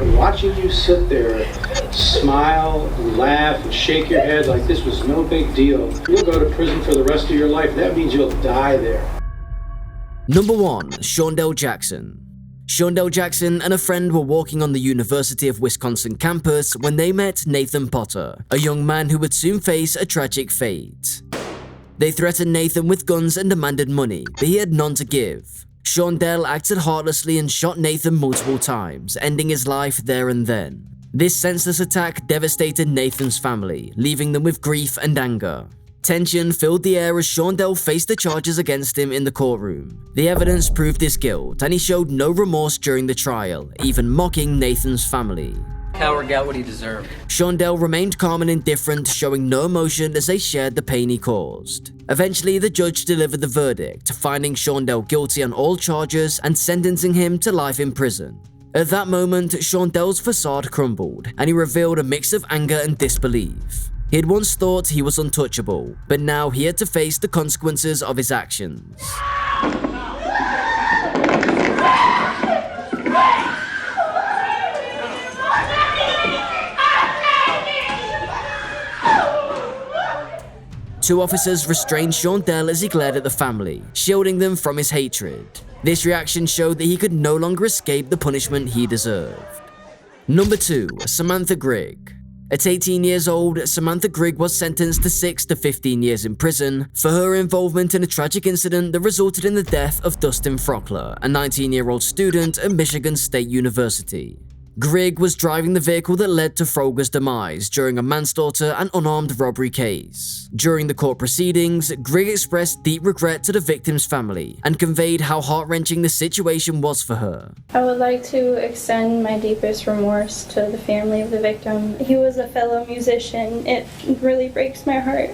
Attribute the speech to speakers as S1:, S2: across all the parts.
S1: And watching you sit there, smile, laugh, and shake your head like this was no big deal. You'll go to prison for the rest of your life. That means you'll die there.
S2: Number 1. Shondell Jackson. Shondell Jackson and a friend were walking on the University of Wisconsin campus when they met Nathan Potter, a young man who would soon face a tragic fate. They threatened Nathan with guns and demanded money, but he had none to give. Shondell acted heartlessly and shot Nathan multiple times, ending his life there and then. This senseless attack devastated Nathan's family, leaving them with grief and anger. Tension filled the air as Shondell faced the charges against him in the courtroom. The evidence proved his guilt, and he showed no remorse during the trial, even mocking Nathan's family.
S3: Coward got what he deserved.
S2: Shondell remained calm and indifferent, showing no emotion as they shared the pain he caused. Eventually, the judge delivered the verdict, finding Shondell guilty on all charges and sentencing him to life in prison. At that moment, Shondell's facade crumbled, and he revealed a mix of anger and disbelief. He had once thought he was untouchable, but now he had to face the consequences of his actions. Two officers restrained Shondell as he glared at the family, shielding them from his hatred. This reaction showed that he could no longer escape the punishment he deserved. Number 2. Samantha Grigg. At 18 years old, Samantha Grigg was sentenced to 6 to 15 years in prison for her involvement in a tragic incident that resulted in the death of Dustin Frockler, a 19-year-old student at Michigan State University. Grigg was driving the vehicle that led to Frogler's demise during a manslaughter and unarmed robbery case. During the court proceedings, Grigg expressed deep regret to the victim's family and conveyed how heart-wrenching the situation was for her.
S4: I would like to extend my deepest remorse to the family of the victim. He was a fellow musician. It really breaks my heart.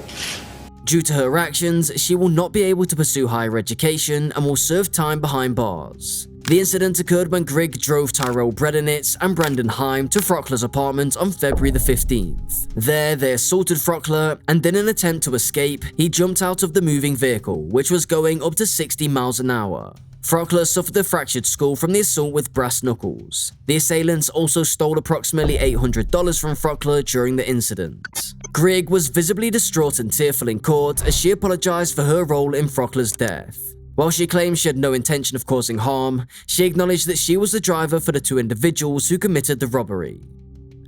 S2: Due to her actions, she will not be able to pursue higher education and will serve time behind bars. The incident occurred when Grigg drove Tyrell Bredenitz and Brandon Heim to Frockler's apartment on February the 15th. There, they assaulted Frockler, and in an attempt to escape, he jumped out of the moving vehicle, which was going up to 60 miles an hour. Frockler suffered a fractured skull from the assault with brass knuckles. The assailants also stole approximately $800 from Frockler during the incident. Grigg was visibly distraught and tearful in court as she apologized for her role in Frockler's death. While she claimed she had no intention of causing harm, she acknowledged that she was the driver for the two individuals who committed the robbery.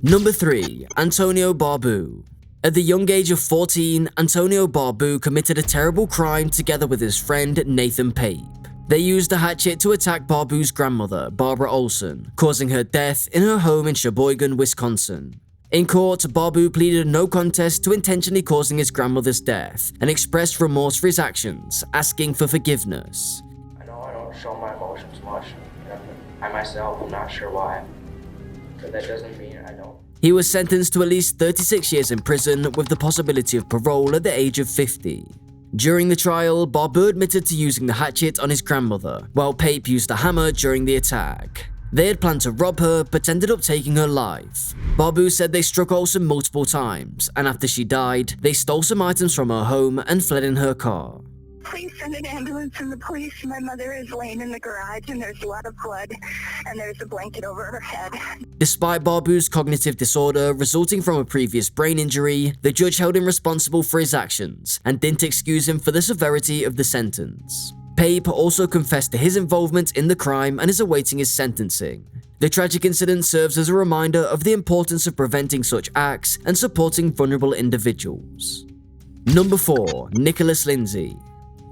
S2: Number 3. Antonio Barbu. At the young age of 14, Antonio Barbu committed a terrible crime together with his friend Nathan Pape. They used a hatchet to attack Barbu's grandmother, Barbara Olson, causing her death in her home in Sheboygan, Wisconsin. In court, Barbu pleaded no contest to intentionally causing his grandmother's death and expressed remorse for his actions, asking for forgiveness.
S5: I know I don't show my emotions much, and I myself am not sure why, but that doesn't mean I don't.
S2: He was sentenced to at least 36 years in prison with the possibility of parole at the age of 50. During the trial, Barbu admitted to using the hatchet on his grandmother, while Pape used a hammer during the attack. They had planned to rob her, but ended up taking her life. Barbu said they struck Olsen multiple times, and after she died, they stole some items from her home and fled in her car.
S6: Please send an ambulance and the police. My mother is laying in the garage and there's a lot of blood and there's a blanket over her head.
S2: Despite Barbu's cognitive disorder resulting from a previous brain injury, the judge held him responsible for his actions and didn't excuse him for the severity of the sentence. Pape also confessed to his involvement in the crime and is awaiting his sentencing. The tragic incident serves as a reminder of the importance of preventing such acts and supporting vulnerable individuals. Number 4. Nicholas Lindsay.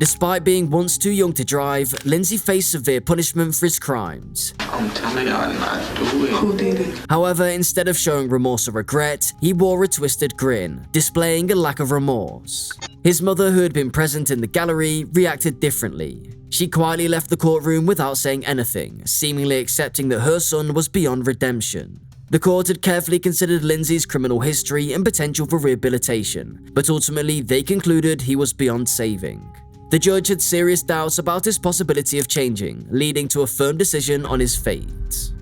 S2: Despite being once too young to drive, Lindsay faced severe punishment for his crimes.
S7: I'm telling y'all not to do it. Who did it?
S2: However, instead of showing remorse or regret, he wore a twisted grin, displaying a lack of remorse. His mother, who had been present in the gallery, reacted differently. She quietly left the courtroom without saying anything, seemingly accepting that her son was beyond redemption. The court had carefully considered Lindsay's criminal history and potential for rehabilitation, but ultimately they concluded he was beyond saving. The judge had serious doubts about his possibility of changing, leading to a firm decision on his fate.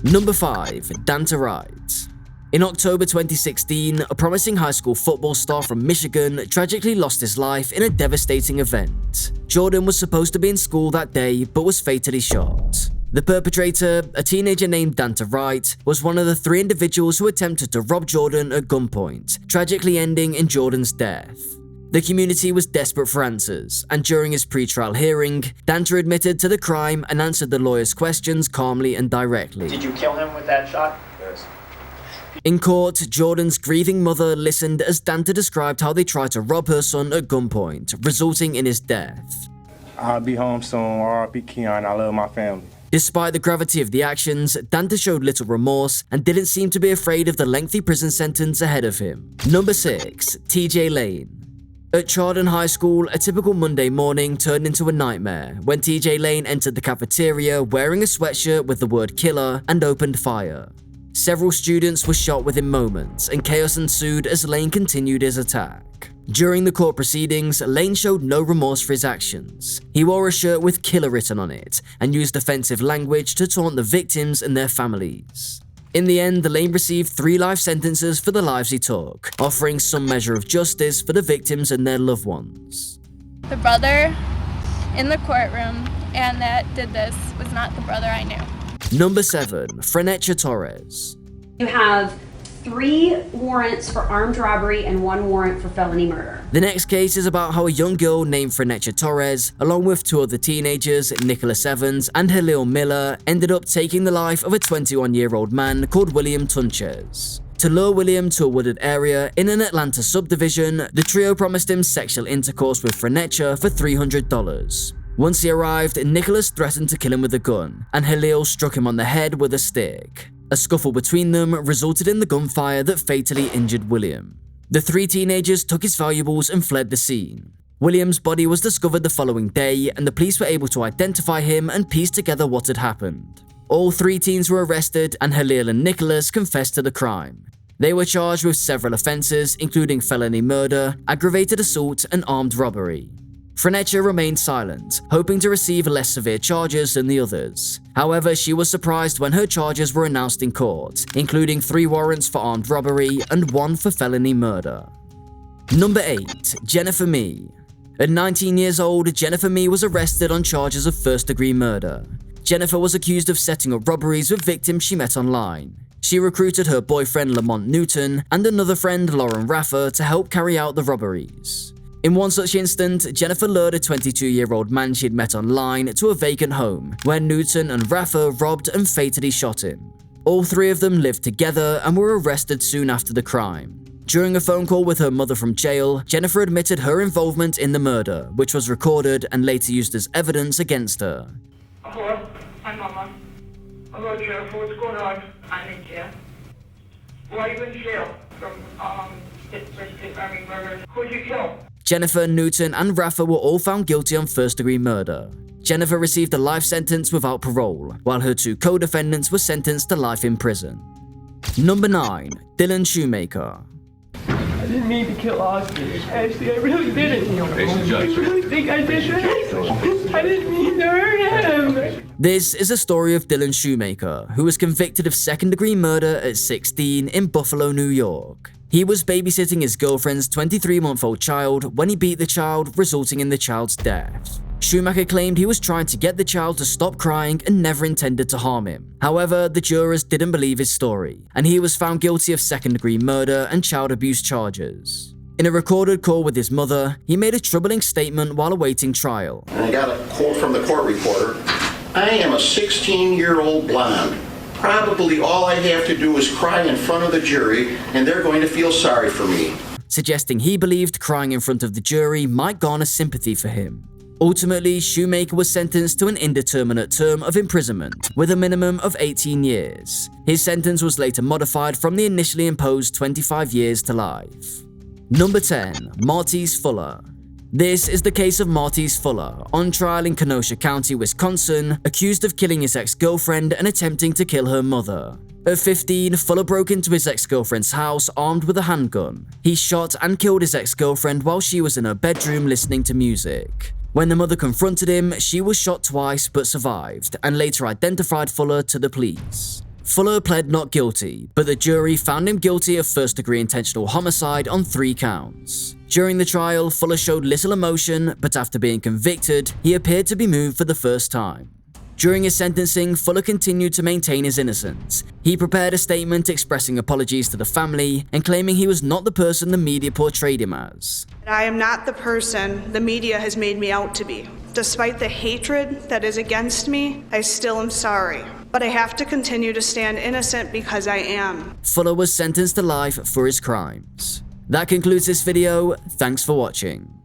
S2: Number 5. Dante Wright. In October 2016, a promising high school football star from Michigan tragically lost his life in a devastating event. Jordan was supposed to be in school that day, but was fatally shot. The perpetrator, a teenager named Dante Wright, was one of the 3 individuals who attempted to rob Jordan at gunpoint, tragically ending in Jordan's death. The community was desperate for answers, and during his pre-trial hearing, Dante admitted to the crime and answered the lawyer's questions calmly and directly.
S8: Did you kill him with that shot? Yes.
S2: In court, Jordan's grieving mother listened as Dante described how they tried to rob her son at gunpoint, resulting in his death.
S9: I'll be home soon, R.I.P. Keon, I love my family.
S2: Despite the gravity of the actions, Dante showed little remorse and didn't seem to be afraid of the lengthy prison sentence ahead of him. Number 6. TJ Lane. At Chardon High School, a typical Monday morning turned into a nightmare when TJ Lane entered the cafeteria wearing a sweatshirt with the word killer and opened fire. Several students were shot within moments, and chaos ensued as Lane continued his attack. During the court proceedings, Lane showed no remorse for his actions. He wore a shirt with killer written on it and used offensive language to taunt the victims and their families. In the end, Lane received 3 life sentences for the lives he took, offering some measure of justice for the victims and their loved ones.
S4: The brother in the courtroom and that did this was not the brother I knew.
S2: Number 7. Frenecha Torres.
S10: You have 3 warrants for armed robbery and 1 warrant for felony murder.
S2: The next case is about how a young girl named Frenecha Torres, along with 2 other teenagers, Nicholas Evans and Halil Miller, ended up taking the life of a 21-year-old man called William Tunches. To lure William to a wooded area in an Atlanta subdivision, the trio promised him sexual intercourse with Frenecha for $300. Once he arrived, Nicholas threatened to kill him with a gun, and Halil struck him on the head with a stick. A scuffle between them resulted in the gunfire that fatally injured William. The 3 teenagers took his valuables and fled the scene. William's body was discovered the following day, and the police were able to identify him and piece together what had happened. All 3 teens were arrested, and Halil and Nicholas confessed to the crime. They were charged with several offenses, including felony murder, aggravated assault, and armed robbery. Frenecha remained silent, hoping to receive less severe charges than the others. However, she was surprised when her charges were announced in court, including 3 warrants for armed robbery and 1 for felony murder. Number 8. Jennifer Mee. At 19 years old, Jennifer Mee was arrested on charges of first-degree murder. Jennifer was accused of setting up robberies with victims she met online. She recruited her boyfriend Lamont Newton and another friend Lauren Raffer to help carry out the robberies. In one such instant, Jennifer lured a 22-year-old man she'd met online to a vacant home, where Newton and Raffer robbed and fatally shot him. All 3 of them lived together and were arrested soon after the crime. During a phone call with her mother from jail, Jennifer admitted her involvement in the murder, which was recorded and later used as evidence against her.
S11: Hello? Hi, Mama. Hello, Jennifer. What's going on? I'm in jail. Why are you in jail? From, murder. Who'd you kill?
S2: Jennifer, Newton, and Raffer were all found guilty on first-degree murder. Jennifer received a life sentence without parole, while her 2 co-defendants were sentenced to life in prison. Number 9. Dylan Shoemaker.
S11: I didn't mean to kill Austin. Actually, I really didn't. I really think I did that. I didn't mean to hurt him.
S2: This is a story of Dylan Shoemaker, who was convicted of second-degree murder at 16 in Buffalo, New York. He was babysitting his girlfriend's 23-month-old child when he beat the child, resulting in the child's death. Shoemaker claimed he was trying to get the child to stop crying and never intended to harm him. However, the jurors didn't believe his story, and he was found guilty of second-degree murder and child abuse charges. In a recorded call with his mother, he made a troubling statement while awaiting trial.
S12: And I got a quote from the court reporter. I am a 16-year-old blonde. Probably all I have to do is cry in front of the jury, and they're going to feel sorry for me.
S2: Suggesting he believed crying in front of the jury might garner sympathy for him. Ultimately, Shoemaker was sentenced to an indeterminate term of imprisonment, with a minimum of 18 years. His sentence was later modified from the initially imposed 25 years to life. Number 10. Martise Fuller. This is the case of Martise Fuller, on trial in Kenosha County, Wisconsin, accused of killing his ex-girlfriend and attempting to kill her mother. At 15, Fuller broke into his ex-girlfriend's house armed with a handgun. He shot and killed his ex-girlfriend while she was in her bedroom listening to music. When the mother confronted him, she was shot twice but survived, and later identified Fuller to the police. Fuller pled not guilty, but the jury found him guilty of first-degree intentional homicide on 3 counts. During the trial, Fuller showed little emotion, but after being convicted, he appeared to be moved for the first time. During his sentencing, Fuller continued to maintain his innocence. He prepared a statement expressing apologies to the family and claiming he was not the person the media portrayed him as.
S13: I am not the person the media has made me out to be. Despite the hatred that is against me, I still am sorry. But I have to continue to stand innocent because I am.
S2: Fuller was sentenced to life for his crimes. That concludes this video. Thanks for watching.